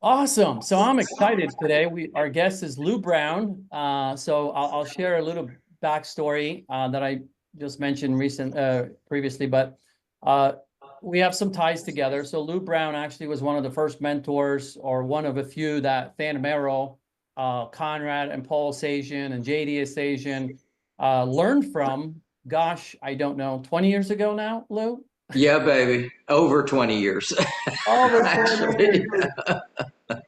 Awesome. So I'm excited today. Our guest is Lou Brown. So I'll share a little backstory that I just mentioned previously, but uh, we have some ties together. So Lou Brown actually was one of the first mentors, or one of a few that Fan Merrill, Conrad and Paul Sajian and JD Sajian learned from. Gosh, I don't know, 20 years ago now, Lou? Yeah, baby. Over 20 years. Over 20 years. Actually.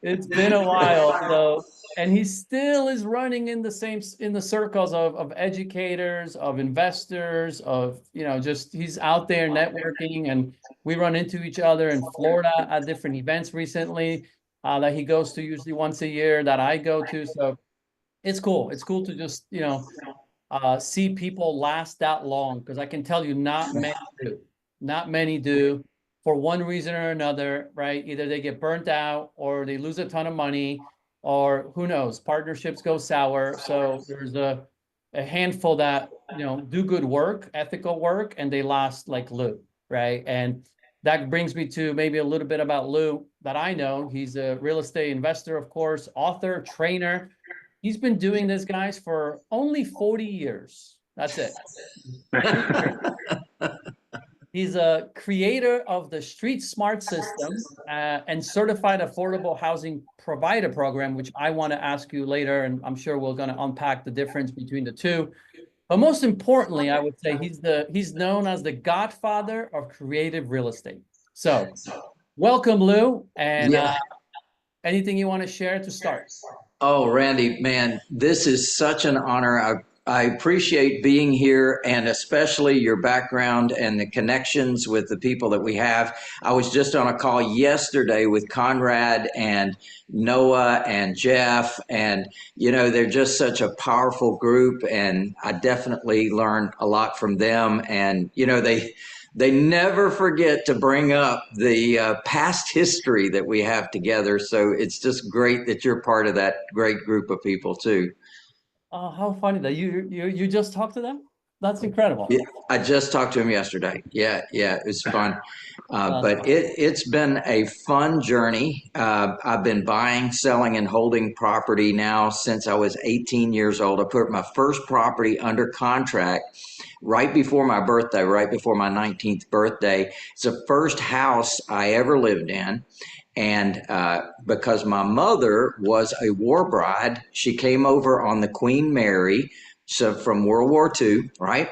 It's been a while. So, and he still is running in the same in the circles of educators, of investors, of just he's out there networking, and we run into each other in Florida at different events recently that he goes to usually once a year that I go to. So it's cool. It's cool to just see people last that long, because I can tell you not many do. Not many do, for one reason or another, right? Either they get burnt out, or they lose a ton of money, or who knows, partnerships go sour. So there's a handful that do good work, ethical work, and they last like Lou, right? And that brings me to maybe a little bit about Lou that I know. He's a real estate investor, of course, author, trainer. He's been doing this, guys, for only 40 years. That's it. 40 years. He's a creator of the Street Smart System and certified affordable housing provider program, which I want to ask you later, and I'm sure we're going to unpack the difference between the two. But most importantly, I would say he's known as the Godfather of creative real estate. So, welcome, Lou, and Yeah. anything you want to share to start? Oh, Randy, man, this is such an honor. I appreciate being here and especially your background and the connections with the people that we have. I was just on a call yesterday with Conrad and Noah and Jeff, and they're just such a powerful group, and I definitely learned a lot from them. And they never forget to bring up the past history that we have together. So it's just great that you're part of that great group of people too. Oh, how funny that you just talked to them. That's Yeah, incredible. I just talked to him yesterday. Yeah, yeah, it was fun. That's But it's been a fun journey. I've been buying, selling, and holding property now since I was 18 years old. I put my first property under contract right before my birthday, right before my 19th birthday. It's the first house I ever lived in. And because my mother was a war bride, she came over on the Queen Mary, so from World War II, right?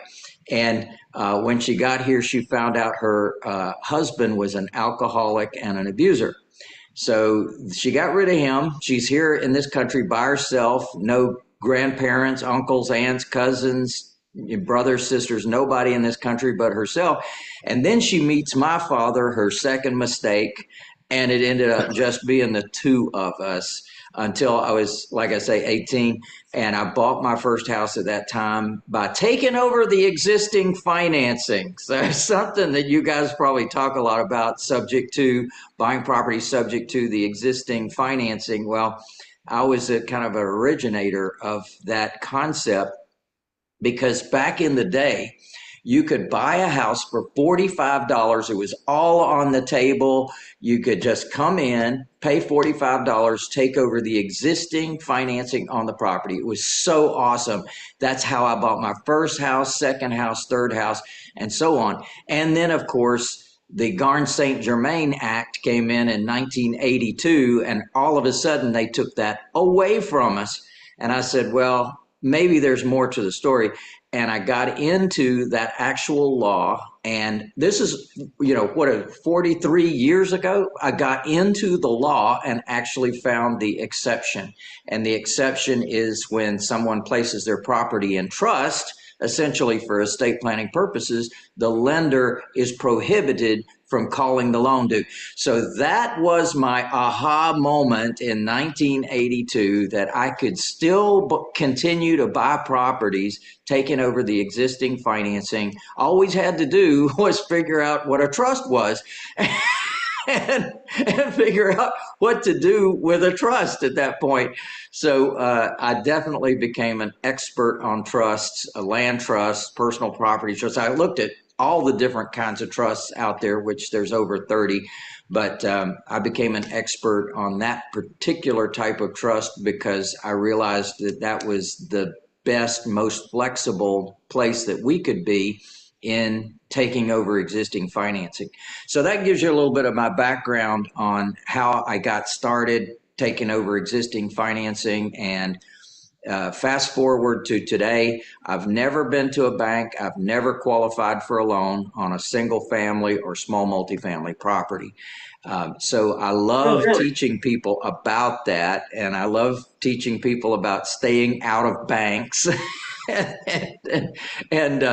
And when she got here, she found out her husband was an alcoholic and an abuser. So she got rid of him. She's here in this country by herself, no grandparents, uncles, aunts, cousins, brothers, sisters, nobody in this country but herself. And then she meets my father, her second mistake, and it ended up just being the two of us until I was, like I say, 18. And I bought my first house at that time by taking over the existing financing. So something that you guys probably talk a lot about, subject to buying property subject to the existing financing. Well, I was a kind of an originator of that concept because back in the day, you could buy a house for $45. It was all on the table. You could just come in, pay $45, take over the existing financing on the property. It was so awesome. That's how I bought my first house, second house, third house, and so on. And then, of course, the Garn St. Germain Act came in 1982, and all of a sudden they took that away from us. And I said, well, maybe there's more to the story. And I got into that actual law. And this is, 43 years ago, I got into the law and actually found the exception. And the exception is when someone places their property in trust, essentially for estate planning purposes, the lender is prohibited from calling the loan due. So that was my aha moment in 1982 that I could still continue to buy properties, taking over the existing financing. Always had to do was figure out what a trust was. And figure out what to do with a trust at that point. So I definitely became an expert on trusts, land trusts, personal property trusts. I looked at all the different kinds of trusts out there, which there's over 30. But I became an expert on that particular type of trust because I realized that that was the best, most flexible place that we could be in taking over existing financing. So that gives you a little bit of my background on how I got started taking over existing financing. And fast forward to today, I've never been to a bank. I've never qualified for a loan on a single family or small multifamily property. So I love Really? teaching people about that, and I love teaching people about staying out of banks and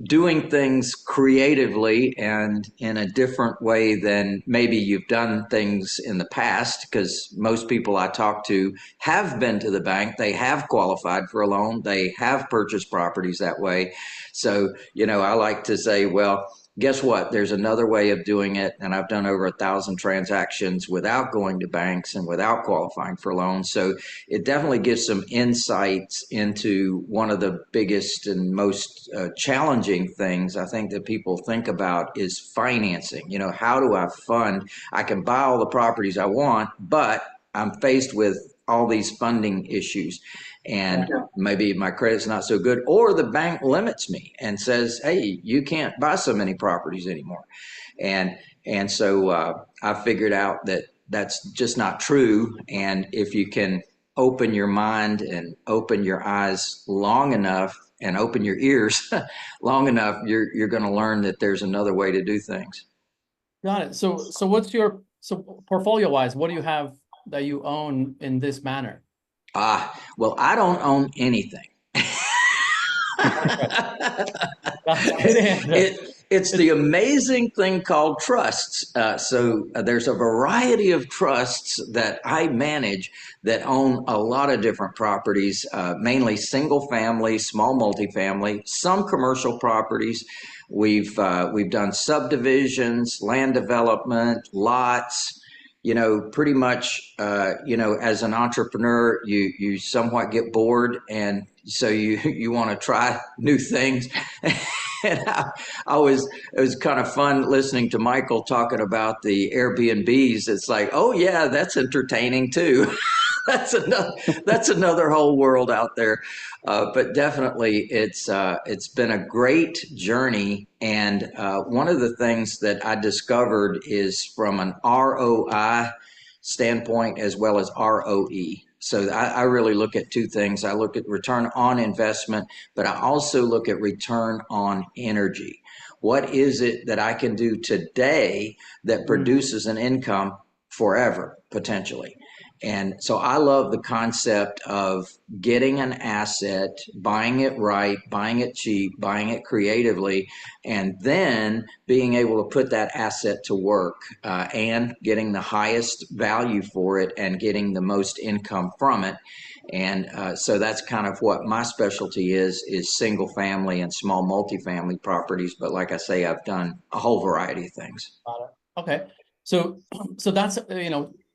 doing things creatively and in a different way than maybe you've done things in the past. Because most people I talk to have been to the bank, they have qualified for a loan, they have purchased properties that way. So, I like to say, well, guess what? There's another way of doing it. And I've done over 1,000 transactions without going to banks and without qualifying for loans. So it definitely gives some insights into one of the biggest and most challenging things I think that people think about is financing. How do I fund? I can buy all the properties I want, but I'm faced with all these funding issues, and maybe my credit's not so good, or the bank limits me and says, hey, you can't buy so many properties anymore. And so I figured out that that's just not true. And if you can open your mind and open your eyes long enough and open your ears long enough, you're going to learn that there's another way to do things. Got it. So portfolio wise, what do you have that you own in this manner? Well, I don't own anything. Okay. That's a good answer. It's the amazing thing called trusts. There's a variety of trusts that I manage that own a lot of different properties, mainly single family, small multifamily, some commercial properties. We've done subdivisions, land development, lots. Pretty much, as an entrepreneur, you somewhat get bored, and so you want to try new things. And it was kind of fun listening to Michael talking about the Airbnbs. It's like, oh yeah, that's entertaining too. that's another that's another whole world out there. But definitely, it's been a great journey. And one of the things that I discovered is from an ROI standpoint as well as ROE. So I really look at two things. I look at return on investment, but I also look at return on energy. What is it that I can do today that produces an income forever, potentially? And so I love the concept of getting an asset, buying it right, buying it cheap, buying it creatively, and then being able to put that asset to work and getting the highest value for it and getting the most income from it. And so that's kind of what my specialty is single family and small multifamily properties. But like I say, I've done a whole variety of things. Got it. Okay. So, so that's,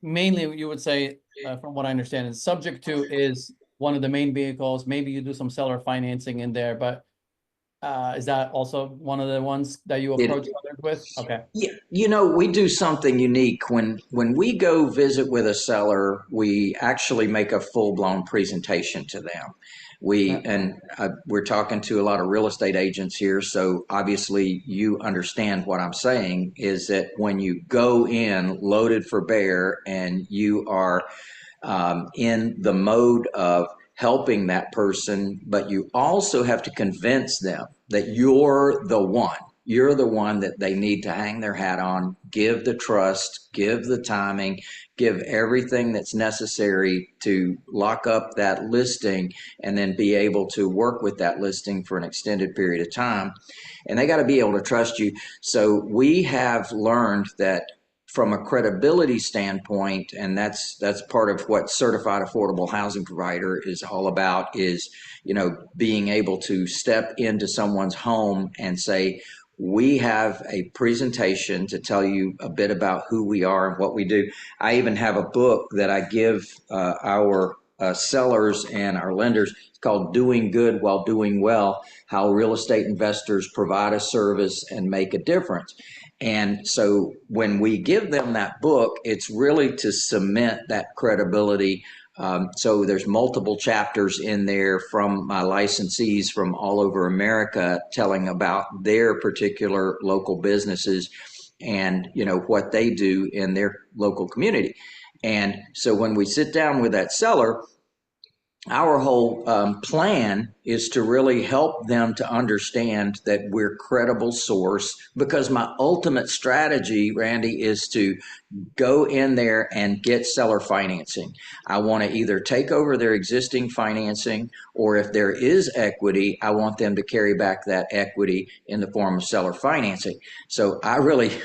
mainly you would say, from what I understand, is subject to is one of the main vehicles. Maybe you do some seller financing in there, but is that also one of the ones that you It, approach others with? Okay. Yeah, we do something unique when we go visit with a seller. We actually make a full-blown presentation to them. Yeah. We're talking to a lot of real estate agents here, so obviously you understand what I'm saying is that when you go in loaded for bear and you are in the mode of helping that person, but you also have to convince them that you're the one. You're the one that they need to hang their hat on, give the trust, give the timing, give everything that's necessary to lock up that listing and then be able to work with that listing for an extended period of time. And they got to be able to trust you. So we have learned that from a credibility standpoint, and that's part of what certified affordable housing provider is all about, is being able to step into someone's home and say, we have a presentation to tell you a bit about who we are and what we do. I even have a book that I give our sellers and our lenders. It's called Doing Good While Doing Well, how real estate investors provide a service and make a difference. And so when we give them that book, it's really to cement that credibility. So there's multiple chapters in there from my licensees from all over America telling about their particular local businesses and what they do in their local community. And so when we sit down with that seller, our whole plan is to really help them to understand that we're a credible source, because my ultimate strategy, Randy, is to go in there and get seller financing. I want to either take over their existing financing, or if there is equity, I want them to carry back that equity in the form of seller financing. So I really,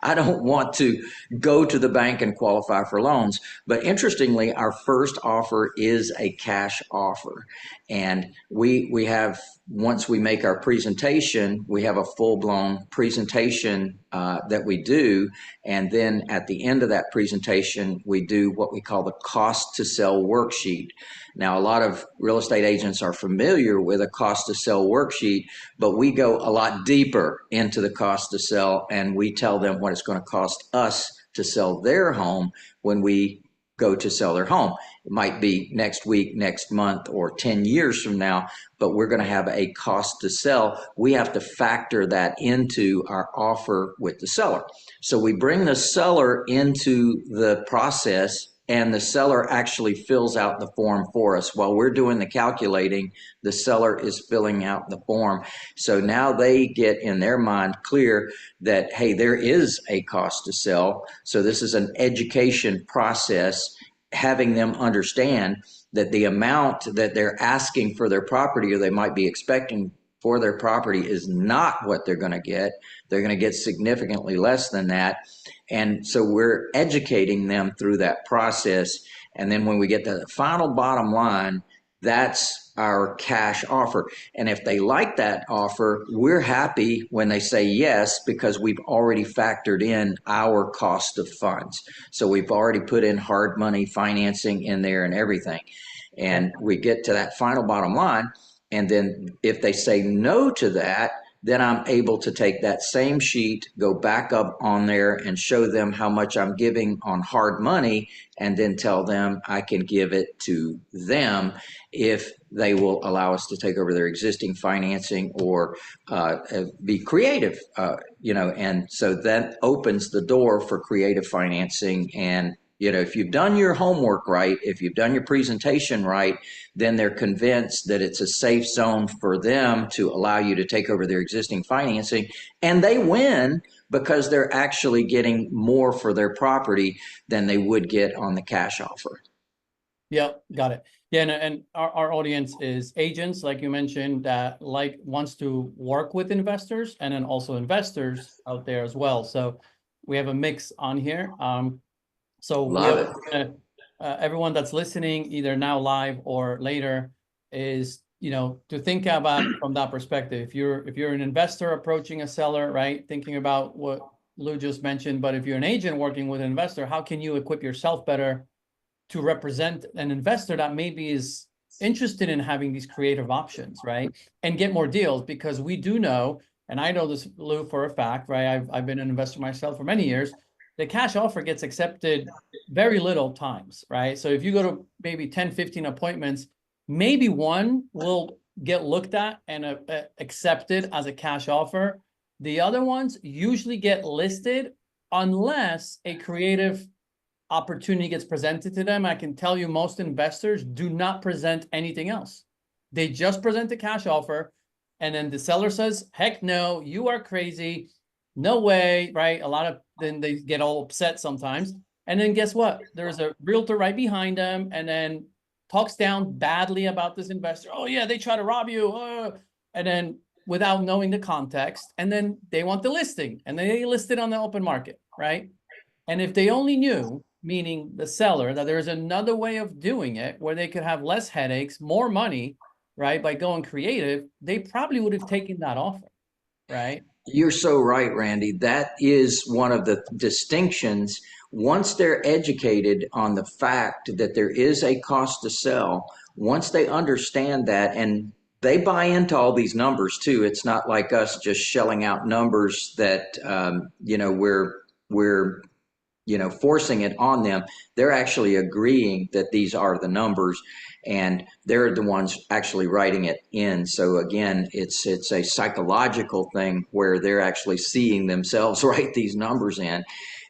I don't want to go to the bank and qualify for loans. But interestingly, our first offer is a cash offer. And we have, once we make our presentation, we have a full-blown presentation that we do. And then at the end of that presentation, we do what we call the cost to sell worksheet. Now, a lot of real estate agents are familiar with a cost to sell worksheet, but we go a lot deeper into the cost to sell, and we tell them what it's going to cost us to sell their home when we go to sell their home. It might be next week, next month, or 10 years from now, but we're going to have a cost to sell. We have to factor that into our offer with the seller. So we bring the seller into the process, and the seller actually fills out the form for us. While we're doing the calculating, the seller is filling out the form. So now they get in their mind clear that, hey, there is a cost to sell. So this is an education process, having them understand that the amount that they're asking for their property, or they might be expecting for their property, is not what they're going to get. They're going to get significantly less than that. And so we're educating them through that process. And then when we get to the final bottom line, that's our cash offer. And if they like that offer, we're happy when they say yes, because we've already factored in our cost of funds. So we've already put in hard money financing in there and everything. And we get to that final bottom line. And then if they say no to that, then I'm able to take that same sheet, go back up on there and show them how much I'm giving on hard money, and then tell them I can give it to them if they will allow us to take over their existing financing, or be creative, and so that opens the door for creative financing. And if you've done your homework right, if you've done your presentation right, then they're convinced that it's a safe zone for them to allow you to take over their existing financing. And they win, because they're actually getting more for their property than they would get on the cash offer. Yeah, got it. Yeah, and our audience is agents, like you mentioned, that wants to work with investors, and then also investors out there as well. So we have a mix on here. So Love it. Everyone that's listening, either now live or later, is to think about it from that perspective. If you're an investor approaching a seller, right, thinking about what Lou just mentioned. But if you're an agent working with an investor, how can you equip yourself better to represent an investor that maybe is interested in having these creative options, right, and get more deals? Because we do know, and I know this, Lou, for a fact, right? I've been an investor myself for many years. The cash offer gets accepted very little times, right? So if you go to maybe 10, 15 appointments, maybe one will get looked at and accepted as a cash offer. The other ones usually get listed unless a creative opportunity gets presented to them. I can tell you, most investors do not present anything else. They just present the cash offer, and then the seller says, heck no, you are crazy. No way, right? Then they get all upset sometimes. And then guess what? There's a realtor right behind them, and then talks down badly about this investor. Oh yeah, they try to rob you. And then without knowing the context, and then they want the listing, and they list it on the open market, right? And if they only knew, meaning the seller, that there's another way of doing it where they could have less headaches, more money, right, by going creative, they probably would have taken that offer, right? You're so right, Randy. That is one of the distinctions. Once they're educated on the fact that there is a cost to sell, once they understand that, and they buy into all these numbers too. It's not like us just shelling out numbers that we're forcing it on them. They're actually agreeing that these are the numbers, and they're the ones actually writing it in. So again, it's a psychological thing where they're actually seeing themselves write these numbers in.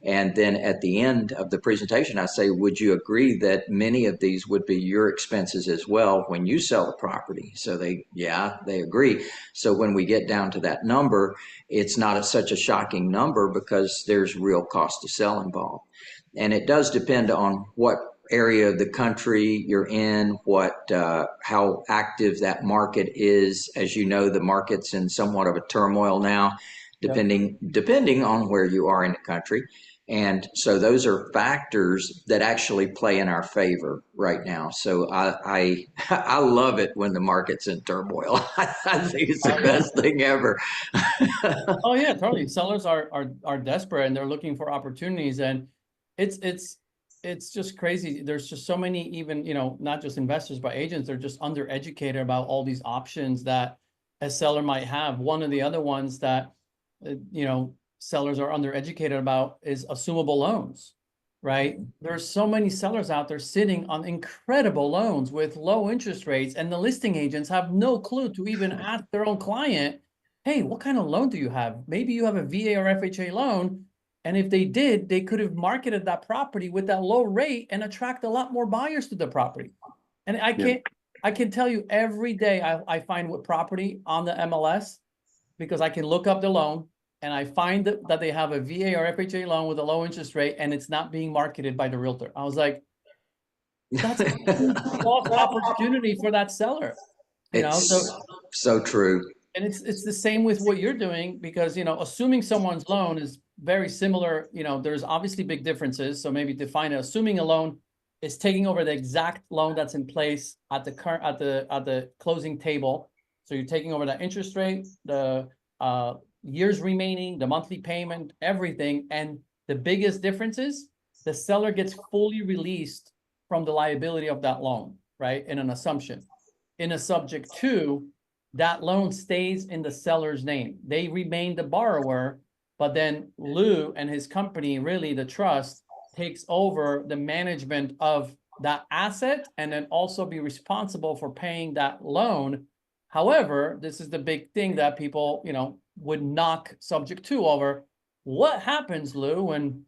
And then at the end of the presentation, I say, would you agree that many of these would be your expenses as well when you sell the property? So they agree. So when we get down to that number, it's not such a shocking number because there's real cost to sell involved. And it does depend on what area of the country you're in, how active that market is. As you know, the market's in somewhat of a turmoil now, Yep. depending on where you are in the country. And so those are factors that actually play in our favor right now. So I love it when the market's in turmoil. I think it's the Oh yeah. best thing ever. Oh yeah, totally. Sellers are desperate and they're looking for opportunities, and it's it's it's just crazy. There's just so many, even, not just investors but agents, they're just undereducated about all these options that a seller might have. One of the other ones that sellers are undereducated about is assumable loans, right? There's so many sellers out there sitting on incredible loans with low interest rates, and the listing agents have no clue to even ask their own client, hey, what kind of loan do you have? Maybe you have a VA or FHA loan. And if they did, they could have marketed that property with that low rate and attract a lot more buyers to the property. And Yeah. I can tell you every day I find what property on the MLS, because I can look up the loan and I find that they have a VA or FHA loan with a low interest rate and it's not being marketed by the realtor. I was like, that's a huge lost opportunity for that seller. It's So, so true. and it's the same with what you're doing, because assuming someone's loan is very similar. There's obviously big differences. So maybe define it. Assuming a loan is taking over the exact loan that's in place at the current at the closing table. So you're taking over that interest rate, the years remaining, the monthly payment, everything. And the biggest difference is the seller gets fully released from the liability of that loan, right? In an assumption. In a subject to, that loan stays in the seller's name. They remain the borrower, but then Lou and his company, really the trust, takes over the management of that asset and then also be responsible for paying that loan. However, this is the big thing that people, would knock subject to over. What happens, Lou, when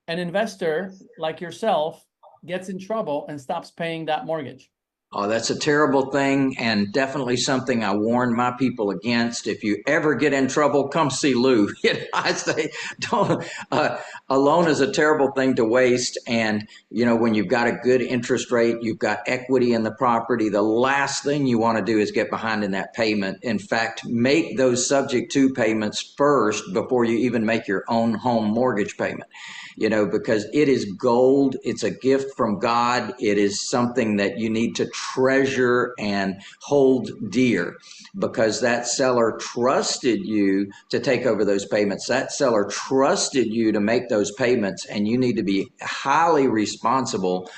an investor like yourself gets in trouble and stops paying that mortgage? Oh, that's a terrible thing, and definitely something I warn my people against. If you ever get in trouble, come see Lou. I say, don't. A loan is a terrible thing to waste, and when you've got a good interest rate, you've got equity in the property. The last thing you want to do is get behind in that payment. In fact, make those subject to payments first before you even make your own home mortgage payment. Because it is gold. It's a gift from God. It is something that you need to treasure and hold dear, because that seller trusted you to take over those payments. That seller trusted you to make those payments, and you need to be highly responsible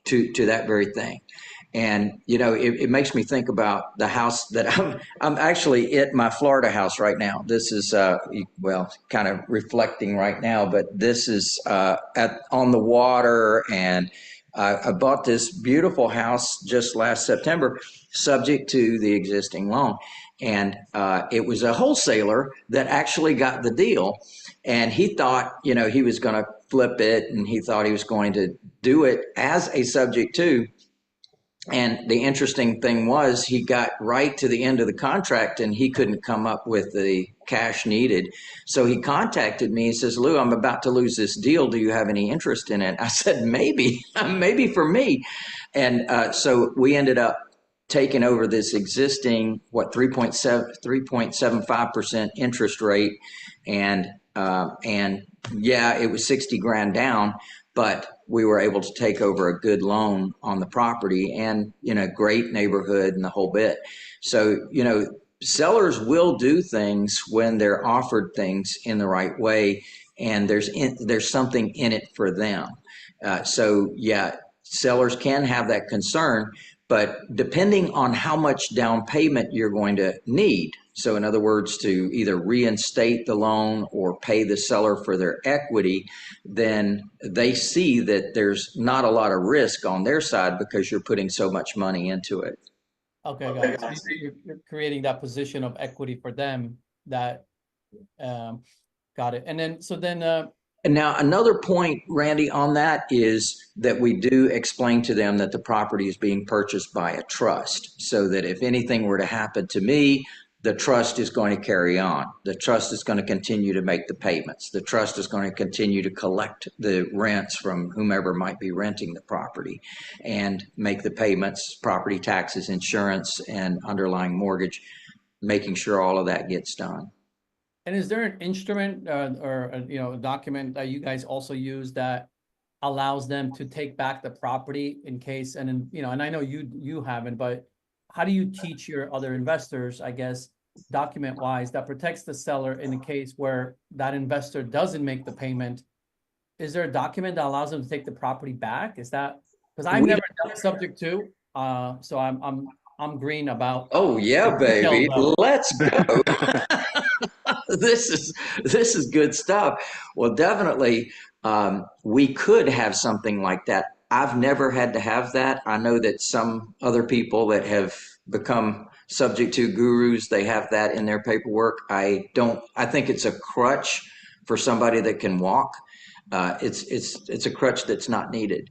to that very thing. And it makes me think about the house that I'm actually at, my Florida house right now. This is kind of reflecting right now, but this is on the water, and I bought this beautiful house just last September, subject to the existing loan. And it was a wholesaler that actually got the deal, and he thought he was going to flip it, and he thought he was going to do it as a subject to. And the interesting thing was, he got right to the end of the contract and he couldn't come up with the cash needed. So he contacted me. He says, Lou, I'm about to lose this deal. Do you have any interest in it? I said, maybe, maybe for me. And so we ended up taking over this existing, 3.75% interest rate. And yeah, it was 60 grand down, but we were able to take over a good loan on the property, and great neighborhood and the whole bit. So sellers will do things when they're offered things in the right way, and there's something in it for them. So yeah, sellers can have that concern, but depending on how much down payment you're going to need. So in other words, to either reinstate the loan or pay the seller for their equity, then they see that there's not a lot of risk on their side because you're putting so much money into it. Okay, got it. So you're creating that position of equity for them that, um, got it. And then, so then, And now another point, Randy, on that is that we do explain to them that the property is being purchased by a trust, so that if anything were to happen to me, the trust is going to carry on. The trust is going to continue to make the payments. The trust is going to continue to collect the rents from whomever might be renting the property and make the payments, property taxes, insurance, and underlying mortgage, making sure all of that gets done. and is there an instrument, or, a document that you guys also use that allows them to take back the property in case, and then, and I know you haven't, but how do you teach your other investors, I guess, document wise, that protects the seller in the case where that investor doesn't make the payment? Is there a document that allows them to take the property back? Is that, because I've We never done subject to, so I'm green about Oh the yeah, details baby. of it. Let's go. this is good stuff. Well, definitely, we could have something like that. I've never had to have that. I know that some other people that have become subject to gurus, they have that in their paperwork. I don't. I think it's a crutch for somebody that can walk. It's a crutch that's not needed.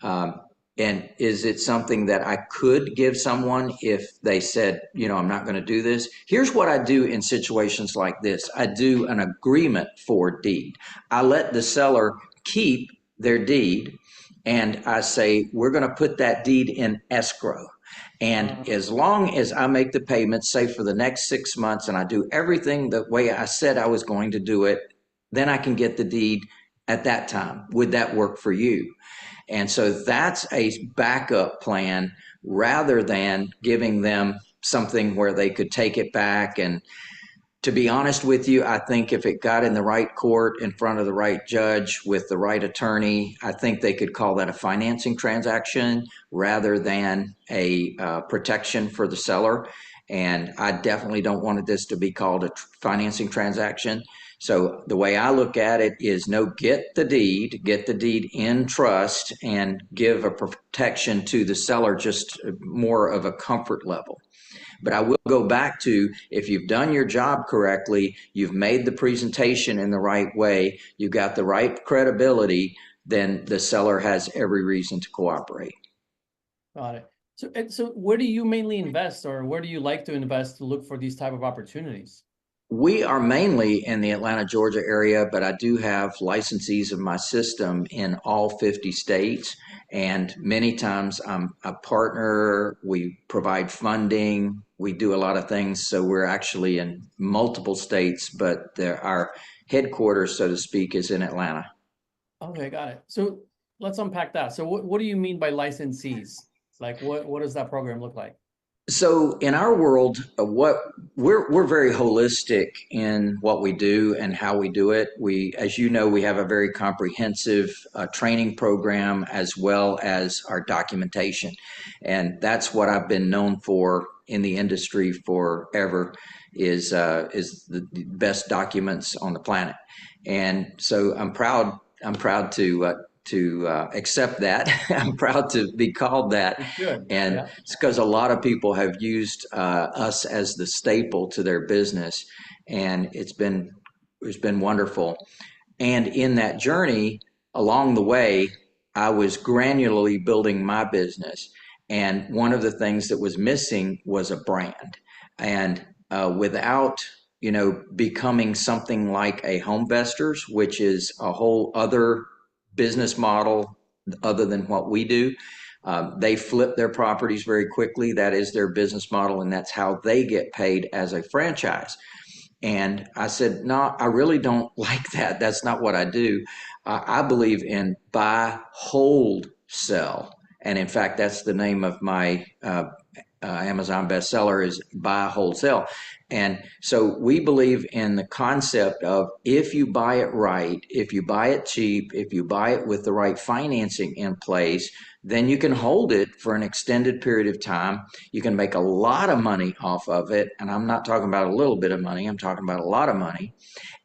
Um, and is it something that I could give someone if they said, I'm not going to do this? Here's what I do in situations like this. I do an agreement for deed. I let the seller keep their deed, and I say, we're going to put that deed in escrow. And as long as I make the payments, say for the next 6 months, and I do everything the way I said I was going to do it, then I can get the deed at that time. Would that work for you? And so that's a backup plan rather than giving them something where they could take it back. And to be honest with you, I think if it got in the right court in front of the right judge with the right attorney, I think they could call that a financing transaction rather than a protection for the seller. And I definitely don't want this to be called a financing transaction. So the way I look at it is no, get the deed in trust, and give a protection to the seller, just more of a comfort level. But I will go back to, if you've done your job correctly, you've made the presentation in the right way, you've got the right credibility, then the seller has every reason to cooperate. Got it. So where do you mainly invest, or where do you like to invest to look for these type of opportunities? We are mainly in the Atlanta, Georgia area, but I do have licensees of my system in all 50 states. And many times I'm a partner, we provide funding, we do a lot of things. So we're actually in multiple states, but our headquarters, so to speak, is in Atlanta. Okay, got it. So let's unpack that. So what do you mean by licensees? Like what does that program look like? So in our world, what we're very holistic in what we do and how we do it. We, as you know, we have a very comprehensive training program as well as our documentation, and that's what I've been known for in the industry forever. Is the best documents on the planet, and so I'm proud. I'm proud to accept that. I'm proud to be called that. Good. And Yeah. it's because a lot of people have used us as the staple to their business, and it's been wonderful. And in that journey, along the way, I was granularly building my business, and one of the things that was missing was a brand. And without becoming something like a Homevestors, which is a whole other business model other than what we do. They flip their properties very quickly. That is their business model, and that's how they get paid as a franchise. And I said, no, I really don't like that. That's not what I do. I believe in buy, hold, sell. And in fact, that's the name of my Amazon bestseller, is buy, wholesale. And so we believe in the concept of, if you buy it right, if you buy it cheap, if you buy it with the right financing in place, then you can hold it for an extended period of time. You can make a lot of money off of it. And I'm not talking about a little bit of money, I'm talking about a lot of money.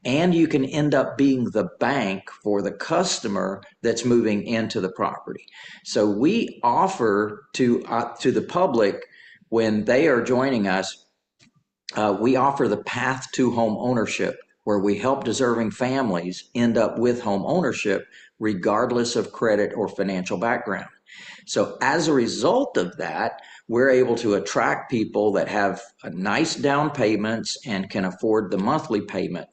And you can end up being the bank for the customer that's moving into the property. So we offer to the public, when they are joining us, we offer the path to home ownership, where we help deserving families end up with home ownership regardless of credit or financial background. So as a result of that, we're able to attract people that have a nice down payments and can afford the monthly payment.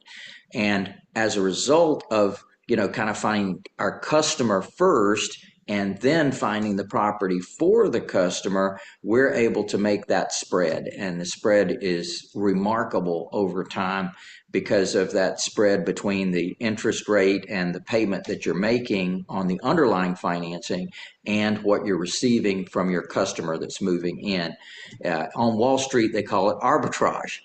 And as a result of, kind of finding our customer first and then finding the property for the customer, we're able to make that spread. And the spread is remarkable over time because of that spread between the interest rate and the payment that you're making on the underlying financing and what you're receiving from your customer that's moving in. On Wall Street, they call it arbitrage.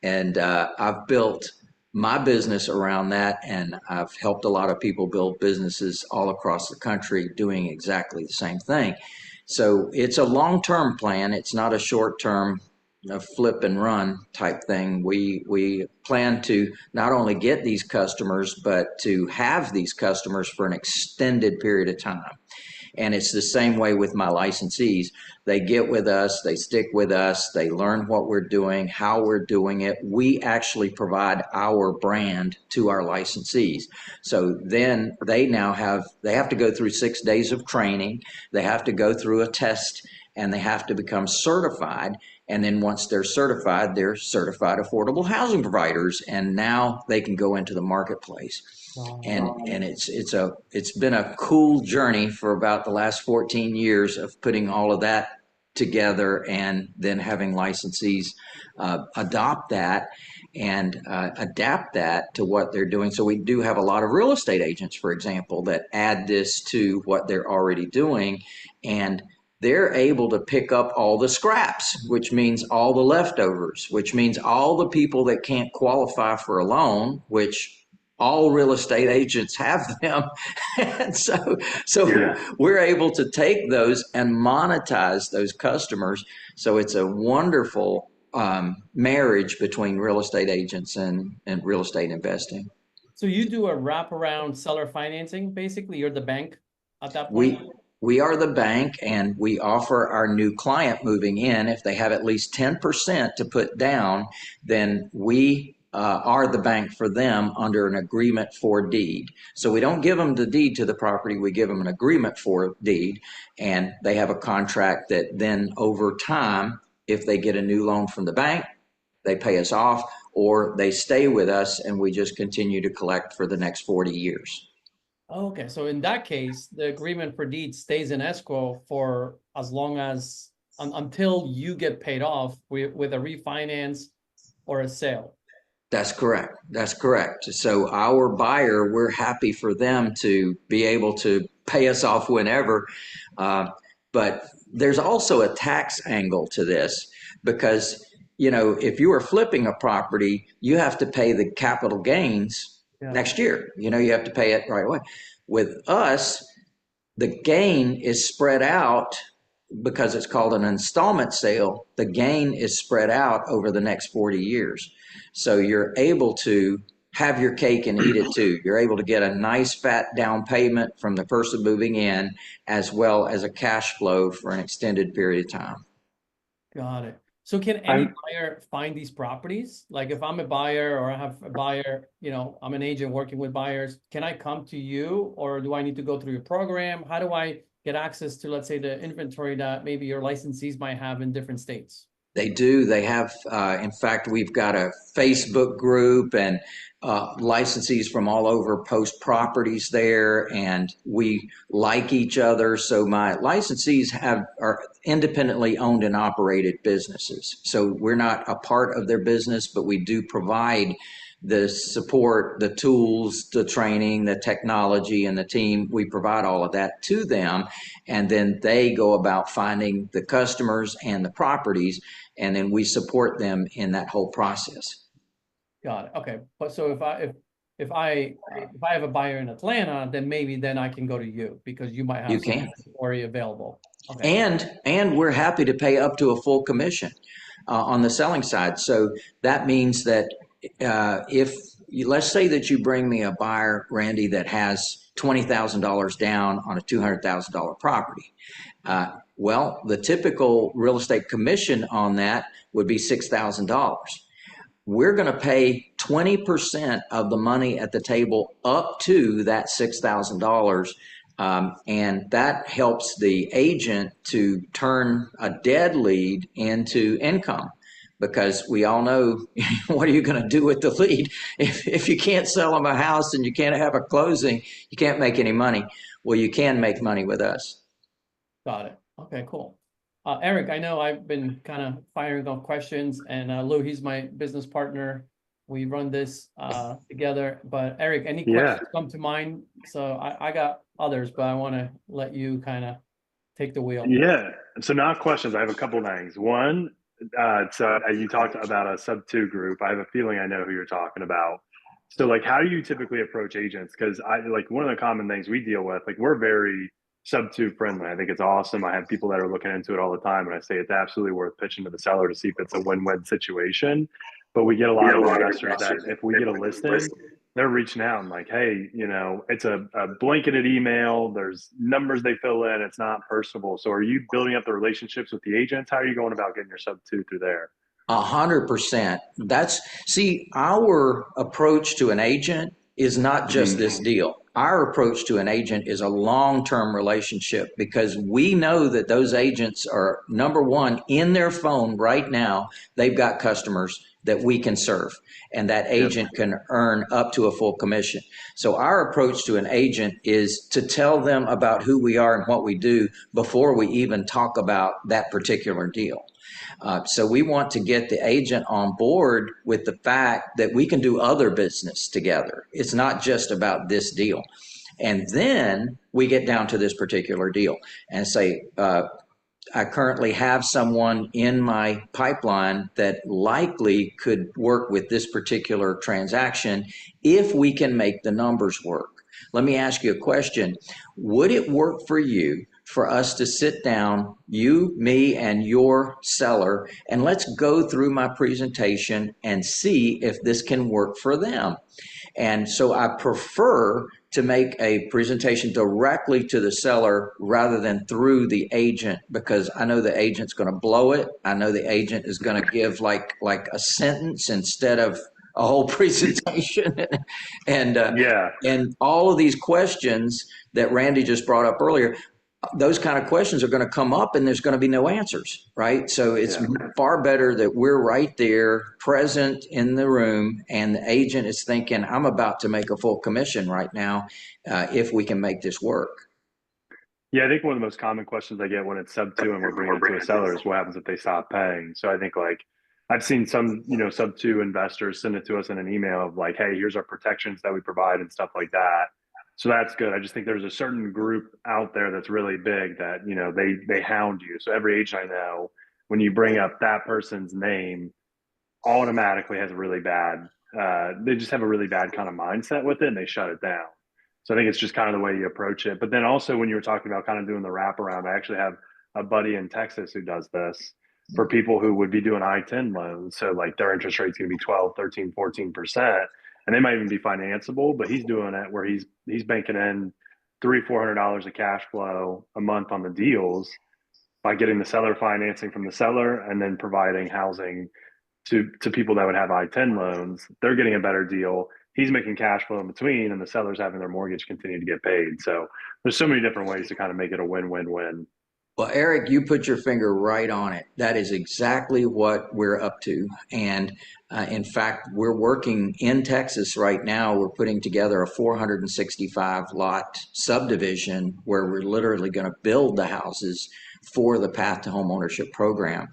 And I've built my business around that, and I've helped a lot of people build businesses all across the country doing exactly the same thing. So it's a long-term plan. It's not a short-term flip and run type thing. We plan to not only get these customers, but to have these customers for an extended period of time. And it's the same way with my licensees. They get with us, they stick with us, they learn what we're doing, how we're doing it. We actually provide our brand to our licensees. So then they have to go through 6 days of training, they have to go through a test, and they have to become certified. And then once they're certified affordable housing providers, and now they can go into the marketplace. And it's been a cool journey for about the last 14 years of putting all of that together, and then having licensees adopt that and adapt that to what they're doing. So we do have a lot of real estate agents, for example, that add this to what they're already doing, and they're able to pick up all the scraps, which means all the leftovers, which means all the people that can't qualify for a loan, which all real estate agents have them. And so yeah, we're able to take those and monetize those customers. So it's a wonderful marriage between real estate agents and real estate investing. So you do a wraparound seller financing, basically. You're the bank at that We point? we are the bank, and we offer our new client moving in, if they have at least 10% to put down, then we are the bank for them under an agreement for deed. So we don't give them the deed to the property, we give them an agreement for deed, and they have a contract that then over time, if they get a new loan from the bank, they pay us off, or they stay with us and we just continue to collect for the next 40 years. Okay, so in that case, the agreement for deed stays in escrow for as long as until you get paid off with a refinance or a sale. That's correct. That's correct. So our buyer, we're happy for them to be able to pay us off whenever. But there's also a tax angle to this, because, if you are flipping a property, you have to pay the capital gains next year. You have to pay it right away. With us, the gain is spread out because it's called an installment sale. The gain is spread out over the next 40 years. So you're able to have your cake and eat it too. You're able to get a nice fat down payment from the person moving in, as well as a cash flow for an extended period of time. Got it. So can any buyer find these properties? Like if I'm a buyer or I have a buyer, I'm an agent working with buyers, can I come to you, or do I need to go through your program? How do I get access to, let's say, the inventory that maybe your licensees might have in different states? They do. They have, in fact, we've got a Facebook group, and licensees from all over post properties there, and we like each other. So my licensees are independently owned and operated businesses. So we're not a part of their business, but we do provide the support, the tools, the training, the technology, and the team. We provide all of that to them, and then they go about finding the customers and the properties, and then we support them in that whole process. Got it. Okay. But so if I have a buyer in Atlanta, then maybe then I can go to you because you might You have some can. inventory available. Okay. And we're happy to pay up to a full commission on the selling side. So that means that if let's say that you bring me a buyer, Randy, that has $20,000 down on a $200,000 property. Well, the typical real estate commission on that would be $6,000. We're going to pay 20% of the money at the table up to that $6,000. And that helps the agent to turn a dead lead into income, because we all know what are you going to do with the lead if you can't sell them a house and you can't have a closing, you can't make any money. Well, you can make money with us. Got it. Okay, cool. Eric, I know I've been kind of firing off questions, and Lou, he's my business partner. We run this together. But Eric, any Yeah. questions come to mind? So I got others, but I want to let you kind of take the wheel. Yeah. So not questions. I have a couple things. One, you talked about a sub two group. I have a feeling I know who you're talking about. So like, how do you typically approach agents? Because I like one of the common things we deal with, like we're very sub two friendly. I think it's awesome. I have people that are looking into it all the time, and I say it's absolutely worth pitching to the seller to see if it's a win-win situation. But we get a lot of investors that if we get a listing, they're reaching out and like, hey, it's a blanketed email. There's numbers they fill in. It's not personable. So are you building up the relationships with the agents? How are you going about getting your sub two through there? 100%. See, our approach to an agent is not just Hmm. this deal. Our approach to an agent is a long-term relationship, because we know that those agents are, number one, in their phone right now, they've got customers that we can serve, and that Yep. agent can earn up to a full commission. So our approach to an agent is to tell them about who we are and what we do before we even talk about that particular deal. So we want to get the agent on board with the fact that we can do other business together. It's not just about this deal. And then we get down to this particular deal and say, I currently have someone in my pipeline that likely could work with this particular transaction if we can make the numbers work. Let me ask you a question. Would it work for you for us to sit down, you, me, and your seller, and let's go through my presentation and see if this can work for them? And so I prefer to make a presentation directly to the seller rather than through the agent, because I know the agent's going to blow it. I know the agent is going to give like a sentence instead of a whole presentation. and Yeah. and all of these questions that Randy just brought up earlier, those kind of questions are going to come up and there's going to be no answers, right? So it's Yeah. far better that we're right there, present in the room, and the agent is thinking, I'm about to make a full commission right now, if we can make this work. Yeah, I think one of the most common questions I get when it's sub two and we're bringing it to a seller is what happens if they stop paying. So I think like I've seen some, sub two investors send it to us in an email of like, hey, here's our protections that we provide and stuff like that. So that's good. I just think there's a certain group out there that's really big that, they hound you. So every agent I know, when you bring up that person's name, automatically has a really bad, they just have a really bad kind of mindset with it and they shut it down. So I think it's just kind of the way you approach it. But then also when you were talking about kind of doing the wraparound, I actually have a buddy in Texas who does this for people who would be doing I-10 loans. So like their interest rate's going to be 12, 13, 14%. And they might even be financeable, but he's doing it where he's banking in $300-400 of cash flow a month on the deals by getting the seller financing from the seller and then providing housing to people that would have I-10 loans. They're getting a better deal. He's making cash flow in between, and the seller's having their mortgage continue to get paid. So there's so many different ways to kind of make it a win-win-win. Well, Eric, you put your finger right on it. That is exactly what we're up to. And In fact, we're working in Texas right now. We're putting together a 465 lot subdivision where we're literally going to build the houses for the Path to Home Ownership program.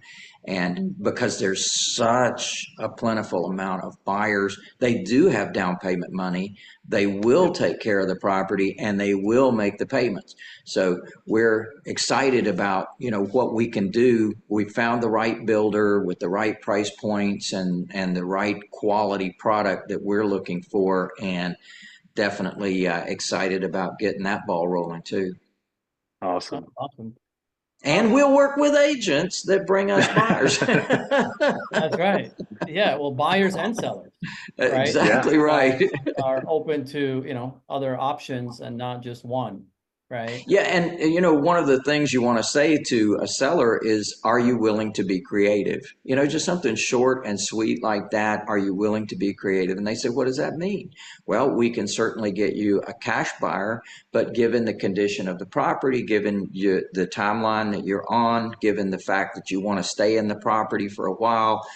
And because there's such a plentiful amount of buyers, they do have down payment money. They will take care of the property and they will make the payments. So we're excited about, what we can do. We found the right builder with the right price points and the right quality product that we're looking for, and definitely excited about getting that ball rolling too. Awesome. Awesome. And we'll work with agents that bring us buyers. That's right. Yeah, well, buyers and sellers, right? Exactly right. Are open to, other options and not just one, right? Yeah, and one of the things you want to say to a seller is, are you willing to be creative? Just something short and sweet like that. Are you willing to be creative? And they say, what does that mean? Well, we can certainly get you a cash buyer, but given the condition of the property, given the timeline that you're on, given the fact that you want to stay in the property for a while,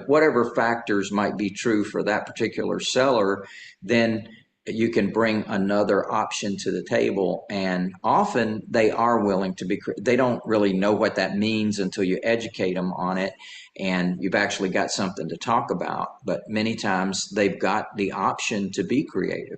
whatever factors might be true for that particular seller, then you can bring another option to the table. And often they are willing to they don't really know what that means until you educate them on it and you've actually got something to talk about. But many times they've got the option to be creative.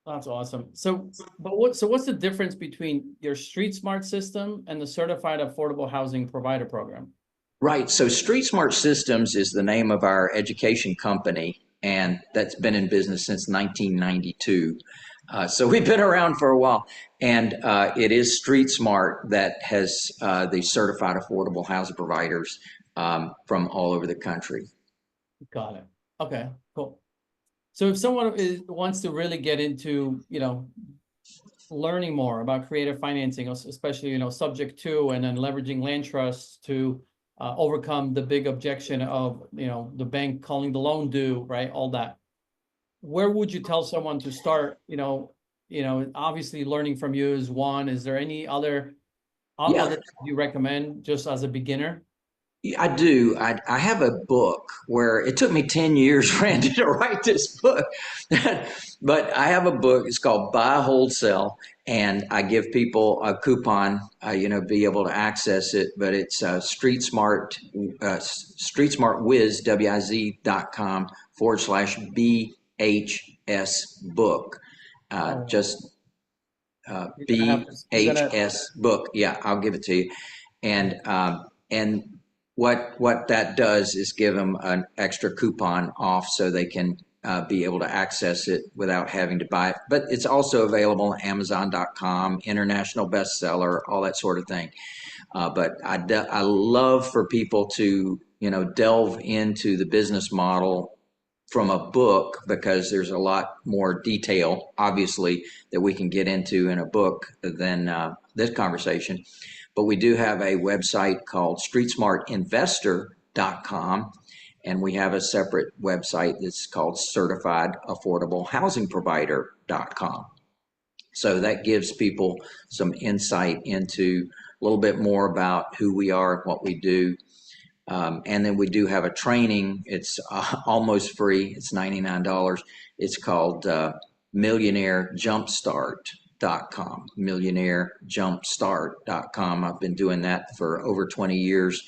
That's awesome. So what's the difference between your Street Smart system and the Certified Affordable Housing Provider program? Right. So Street Smart Systems is the name of our education company, and that's been in business since 1992. So we've been around for a while, and it is Street Smart that has the certified affordable housing providers from all over the country. Got it. Okay, cool. So if someone wants to really get into, learning more about creative financing, especially, subject to and then leveraging land trusts to overcome the big objection of, the bank calling the loan due, right? All that. Where would you tell someone to start? Obviously learning from you is one. Is there any other you recommend just as a beginner? I do. I have a book where it took me 10 years, Randy, to write this book. But I have a book. It's called Buy, Hold, Sell. And I give people a coupon, be able to access it. But it's Street Smart, StreetSmartWiz, WIZ.com /BHS book. Just BHS book. Yeah, I'll give it to you. And what that does is give them an extra coupon off so they can be able to access it without having to buy it. But it's also available on Amazon.com, international bestseller, all that sort of thing. But I love for people to, delve into the business model from a book, because there's a lot more detail, obviously, that we can get into in a book than this conversation. But we do have a website called streetsmartinvestor.com, and we have a separate website that's called certifiedaffordablehousingprovider.com. So that gives people some insight into a little bit more about who we are and what we do. And then we do have a training. It's almost free. It's $99. It's called Millionaire Jumpstart.com, millionairejumpstart.com. I've been doing that for over 20 years,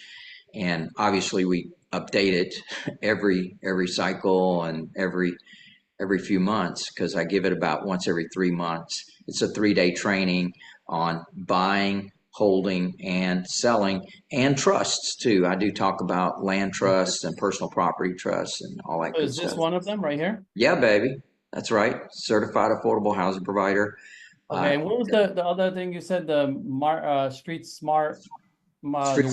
and obviously we update it every cycle and every few months, because I give it about once every 3 months. It's a 3-day training on buying, holding, and selling, and trusts too. I do talk about land trusts and personal property trusts and all that good stuff. Is this one of them right here? Yeah, baby. That's right. Certified affordable housing provider. Okay, and what was the other thing you said? The Street Smart, Street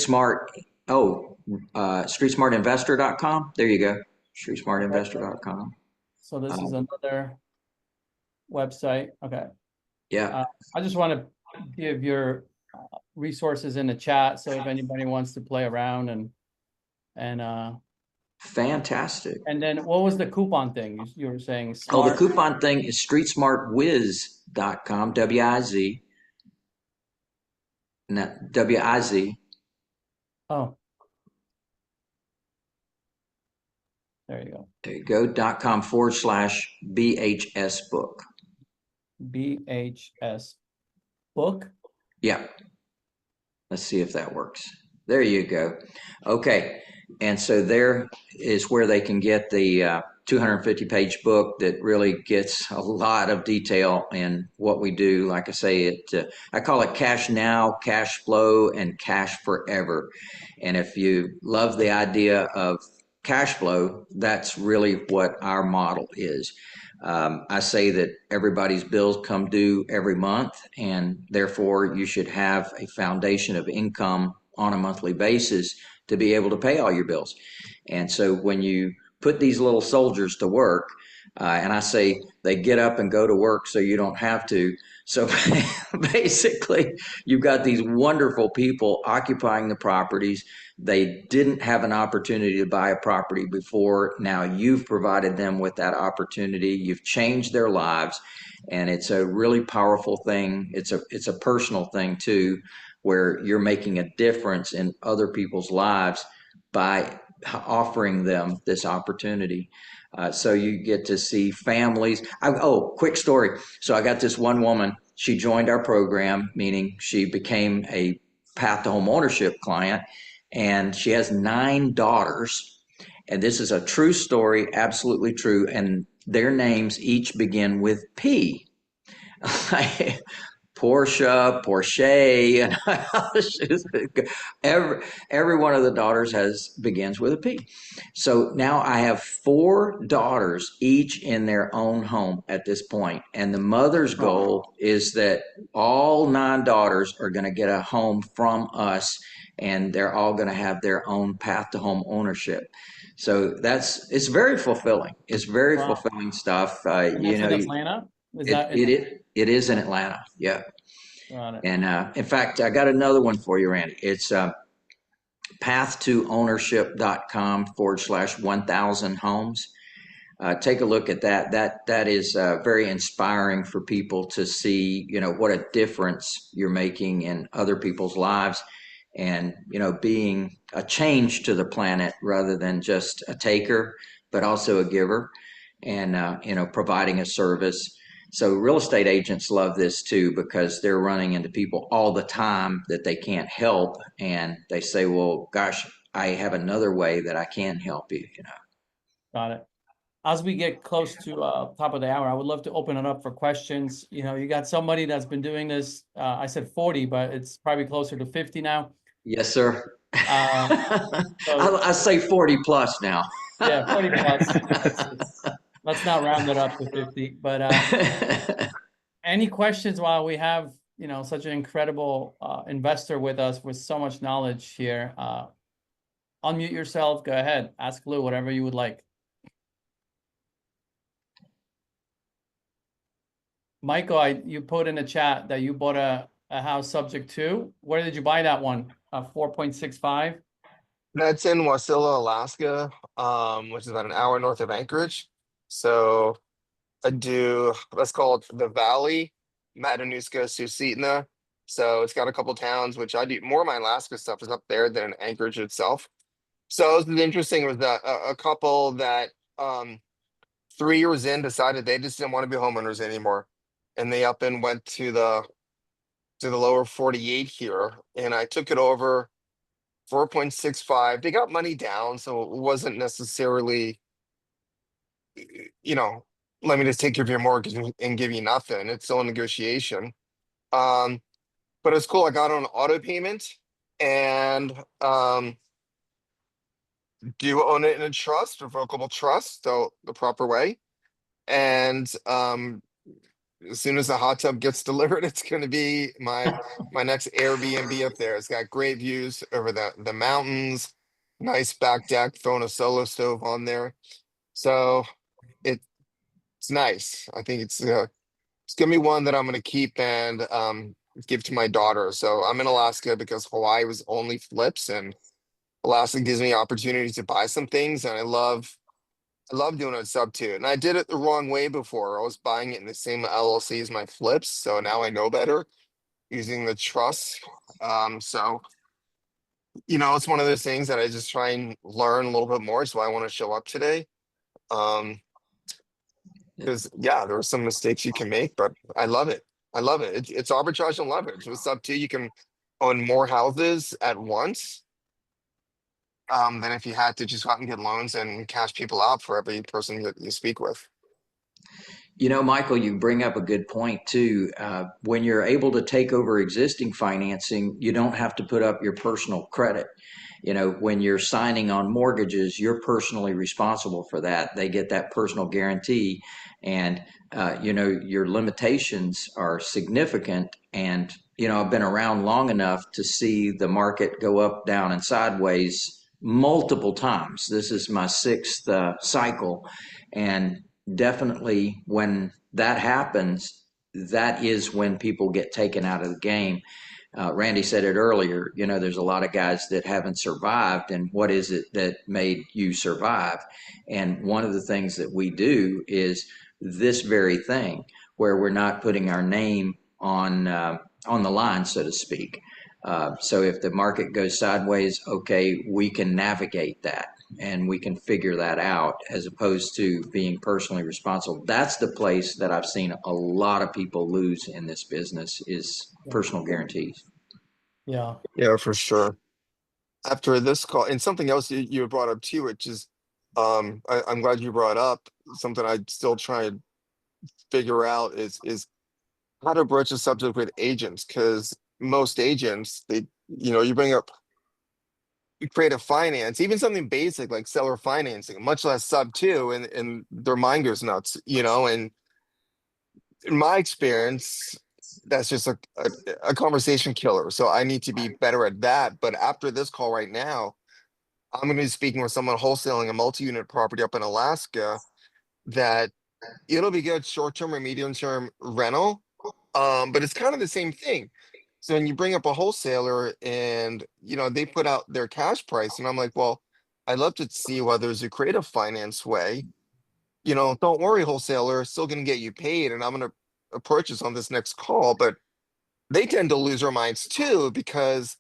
Smart. StreetSmartInvestor.com. There you go. StreetSmartInvestor.com. So this is another website. Okay. Yeah. I just want to give your resources in the chat, so if anybody wants to play around and fantastic. And then what was the coupon thing you were saying? Smart? Oh, the coupon thing is streetsmartwiz.com, W-I-Z. And that W-I-Z. Oh. There you go. There you go. .com/BHS book. BHS book. Yeah. Let's see if that works. There you go. Okay. And so there is where they can get the 250-page book that really gets a lot of detail in what we do. Like I say, I call it cash now, cash flow, and cash forever. And if you love the idea of cash flow, that's really what our model is. I say that everybody's bills come due every month, and therefore you should have a foundation of income on a monthly basis to be able to pay all your bills. And so when you put these little soldiers to work, and I say they get up and go to work so you don't have to. So basically, you've got these wonderful people occupying the properties. They didn't have an opportunity to buy a property before. Now you've provided them with that opportunity. You've changed their lives, and it's a really powerful thing. It's a personal thing too, where you're making a difference in other people's lives by offering them this opportunity. So you get to see families. Quick story. So I got this one woman. She joined our program, meaning she became a path to home ownership client, and she has 9 daughters. And this is a true story, absolutely true. And their names each begin with P. Porsche, and every one of the daughters begins with a P. So now I have 4 daughters, each in their own home at this point. And the mother's goal is that all 9 daughters are going to get a home from us, and they're all going to have their own path to home ownership. So it's very fulfilling. It's very fulfilling stuff. And that's in Atlanta? It is in Atlanta. Yeah. Got it. And in fact, I got another one for you, Randy. It's path2ownership.com/1000 homes. Take a look at that. That is very inspiring for people to see, what a difference you're making in other people's lives, and, being a change to the planet rather than just a taker, but also a giver, and, providing a service. So real estate agents love this too, because they're running into people all the time that they can't help. And they say, well, gosh, I have another way that I can help you, Got it. As we get close to top of the hour, I would love to open it up for questions. You got somebody that's been doing this, I said 40, but it's probably closer to 50 now. Yes, sir. So I say 40 plus now. yeah, 40 plus. Let's not round it up to 50. But any questions while we have, such an incredible investor with us with so much knowledge here? Unmute yourself. Go ahead. Ask Lou whatever you would like. Michael, you put in the chat that you bought a house subject to. Where did you buy that one? 4.65? That's in Wasilla, Alaska, which is about an hour north of Anchorage. So let's call it the Valley, Matanuska, Susitna. So it's got a couple towns, which I do more of my Alaska stuff is up there than Anchorage itself. So this is interesting was that a couple that 3 years in decided they just didn't want to be homeowners anymore. And they up and went to the lower 48 here. And I took it over 4.65. They got money down, so it wasn't necessarily, let me just take care of your mortgage and give you nothing. It's still a negotiation. But it's cool. I got on auto payment and do own it in a trust, revocable trust, so the proper way. And as soon as the hot tub gets delivered, it's going to be my next Airbnb up there. It's got great views over the mountains, nice back deck, throwing a solo stove on there. So it's nice. I think it's gonna be one that I'm gonna keep and give to my daughter. So I'm in Alaska because Hawaii was only flips, and Alaska gives me opportunities to buy some things, and I love doing it sub two. And I did it the wrong way before. I was buying it in the same LLC as my flips. So now I know better using the trust. So, it's one of those things that I just try and learn a little bit more. So I want to show up today. Because yeah, there are some mistakes you can make, but I love it. I love it. It's arbitrage and leverage. With sub two, you can own more houses at once, than if you had to just go out and get loans and cash people out for every person that you speak with. You know, Michael, you bring up a good point too. When you're able to take over existing financing, you don't have to put up your personal credit. You know, when you're signing on mortgages, you're personally responsible for that. They get that personal guarantee, and you know, your limitations are significant. And you know, I've been around long enough to see the market go up, down, and sideways multiple times. This is my sixth cycle, and definitely when that happens, that is when people get taken out of the game. Randy said it earlier, you know, there's a lot of guys that haven't survived, and what is it that made you survive? And one of the things that we do is this very thing, where we're not putting our name on the line, so to speak. So if the market goes sideways, okay, we can navigate that and we can figure that out, as opposed to being personally responsible. That's the place that I've seen a lot of people lose in this business, is personal guarantees. Yeah. Yeah, for sure. After this call, and something else you brought up too, which is, I'm glad you brought up something I still try to figure out is how to broach the subject with agents, because most agents, you bring up creative finance, even something basic like seller financing, much less sub two, and their mind goes nuts, and in my experience, that's just a conversation killer. So I need to be better at that. But after this call right now, I'm going to be speaking with someone wholesaling a multi-unit property up in Alaska that it'll be good short-term or medium-term rental. But it's kind of the same thing. So when you bring up a wholesaler and they put out their cash price, and I'm like, well, I'd love to see whether there's a creative finance way. Don't worry, wholesaler, still going to get you paid, and I'm going to approach this on this next call. But they tend to lose their minds too, because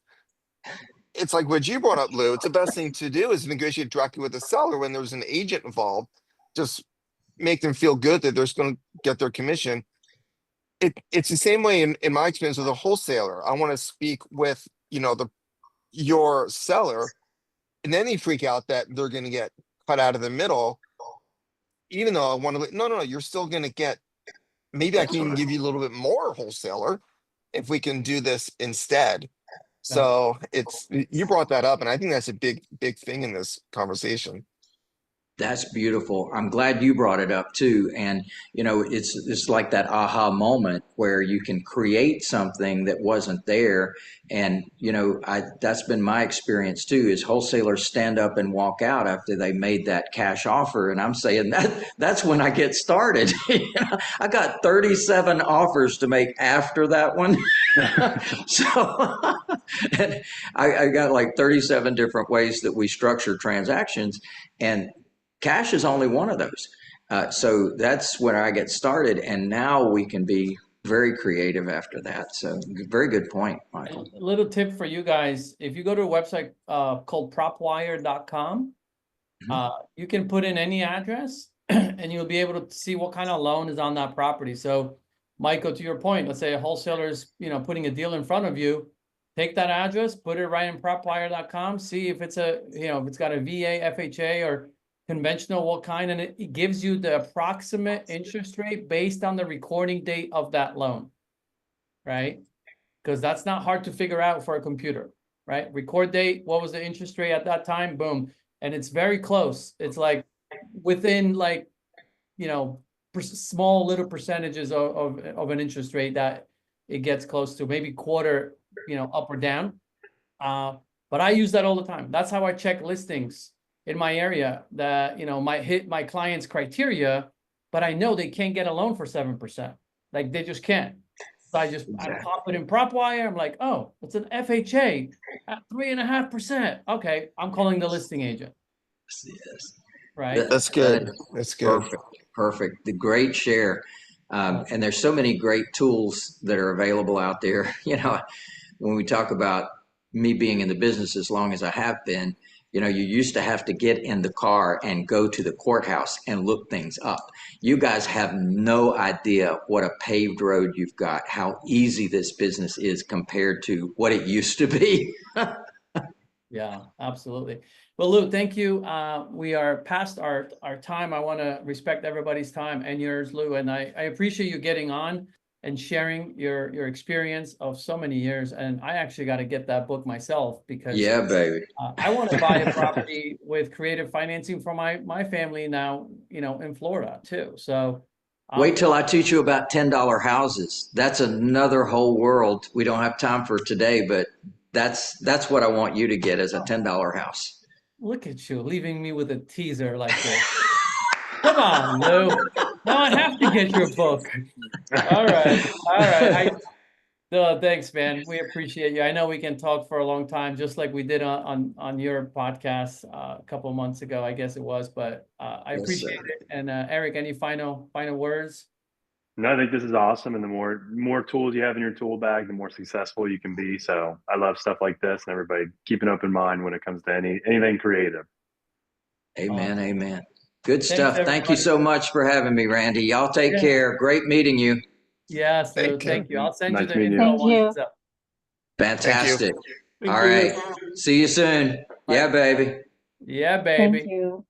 it's like what you brought up, Lou. It's the best thing to do is negotiate directly with the seller when there's an agent involved. Just make them feel good that they're just going to get their commission. It's the same way in my experience with a wholesaler. I want to speak with your seller, and then they freak out that they're going to get cut out of the middle. Even though I want to, no, you're still going to get. Maybe I That's can right. give you a little bit more wholesaler if we can do this instead. Yeah. So you brought that up, and I think that's a big thing in this conversation. That's beautiful. I'm glad you brought it up too. And you know, it's like that aha moment where you can create something that wasn't there. And you know, that's been my experience too. Is wholesalers stand up and walk out after they made that cash offer, and I'm saying that's when I get started. You know, I got 37 offers to make after that one. So and I got like 37 different ways that we structure transactions, and cash is only one of those. So that's where I get started, and now we can be very creative after that. So very good point, Michael. A little tip for you guys. If you go to a website called propwire.com, you can put in any address and you'll be able to see what kind of loan is on that property. So Michael, to your point, let's say a wholesaler is, putting a deal in front of you, take that address, put it right in propwire.com, see if it's if it's got a VA, FHA, or conventional, what kind, and it gives you the approximate interest rate based on the recording date of that loan, right? Because that's not hard to figure out for a computer, right? Record date, what was the interest rate at that time? Boom. And it's very close. It's like within small little percentages of an interest rate that it gets close to, maybe quarter, up or down. But I use that all the time. That's how I check listings in my area that, might hit my client's criteria, but I know they can't get a loan for 7%. Like they just can't. So I pop it in PropWire. I'm like, oh, it's an FHA at 3.5%. Okay, I'm calling the listing agent. Yes. Right. That's good. That's good. Perfect. The great share. And there's so many great tools that are available out there. You know, when we talk about me being in the business as long as I have been, You know, you used to have to get in the car and go to the courthouse and look things up. You guys have no idea what a paved road you've got, how easy this business is compared to what it used to be. Yeah, absolutely. Well, Lou, thank you. We are past our time. I want to respect everybody's time and yours, Lou. And I appreciate you getting on and sharing your experience of so many years. And I actually got to get that book myself because Yeah, baby. I want to buy a property with creative financing for my family now, you know, in Florida too. So Wait till I teach you about $10 houses. That's another whole world. We don't have time for today, but that's what I want you to get as a $10 house. look at you leaving me with a teaser like this. Come on, Lou. Now I have to get your book. All right. All right. No, thanks, man. We appreciate you. I know we can talk for a long time, just like we did on your podcast a couple of months ago, I guess it was. But I Yes, appreciate sir. it. And Eric, any final words? No, I think this is awesome, and the more tools you have in your tool bag, the more successful you can be. So I love stuff like this, and everybody keep an open mind when it comes to anything creative. Amen. Awesome. Amen. Good Thanks, stuff. Thank you everybody. so much for having me, Randy. Y'all take Yeah. care. Great meeting you. Yes, Lou. Thank you. Thank you. I'll send you Nice the meeting you. info Thank once you. it's up. Thank you. Fantastic. Thank All you. right. See you soon. Bye. Yeah, baby. Yeah, Thank baby. you.